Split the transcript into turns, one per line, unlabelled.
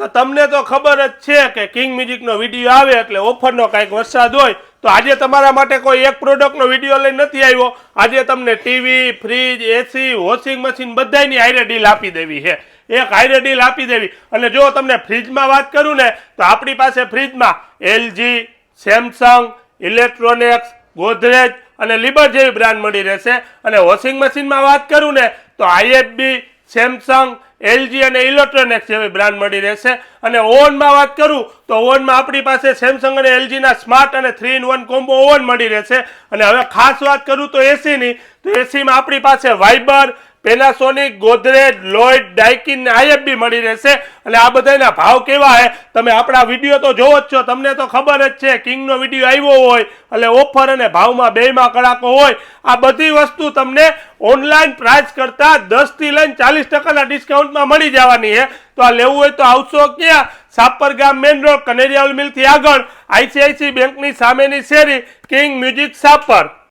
તો તમને તો ખબર જ છે કે કિંગ મ્યુઝિકનો વિડીયો આવે એટલે ઓફરનો કાંઈક વરસાદ હોય. તો આજે તમારા માટે કોઈ એક પ્રોડક્ટનો વિડીયો લઈને નથી આવ્યો. આજે તમને ટીવી, ફ્રીજ, એસી, વોશિંગ મશીન બધાની હાઈરે ડીલ આપી દેવી છે. એક હાઈરે ડીલ આપી દેવી. અને જો તમને ફ્રીજમાં વાત કરું ને તો આપણી પાસે ફ્રીજમાં એલજી, સેમસંગ, ઇલેક્ટ્રોનિક્સ, ગોદરેજ અને લિબર જેવી બ્રાન્ડ મળી રહેશે. અને વોશિંગ મશીનમાં વાત કરું ને તો આઈએફબી, સેમસંગ, એલજી અને ઇલેક્ટ્રોનિક્સ જેવી બ્રાન્ડ મળી રહેશે. અને ઓવનમાં વાત કરું તો ઓવનમાં આપણી પાસે સેમસંગ અને એલજીના સ્માર્ટ અને 3-in-1 કોમ્બો ઓવન મળી રહેશે. અને હવે ખાસ વાત કરું તો એસીની, તો એસીમાં આપણી પાસે વાઇબર, પેનાસોનિક, ગોદરેજ, લોઇડ, ડાઇકિન ને આઈએફબી મળી રહેશે. અને આ બધાના ભાવ કેવા છે તમે આપણા વિડીયો તો જોવો જ છો, તમને તો ખબર જ છે કિંગનો વિડીયો આવ્યો હોય એટલે ઓફર અને ભાવમાં બેયમાં કડાકો હોય. આ બધી વસ્તુ તમને ઓનલાઈન પ્રાઇસ કરતાં 10 થી લઈને 40% ડિસ્કાઉન્ટમાં મળી જવાની છે. તો આ લેવું હોય તો આવશો ક્યાં? સાપર ગામ મેઇન રોડ, કનેરિયા મિલથી આગળ, આઈસીઆઈસી બેંકની સામેની શેરી, કિંગ મ્યુઝિક સાપર.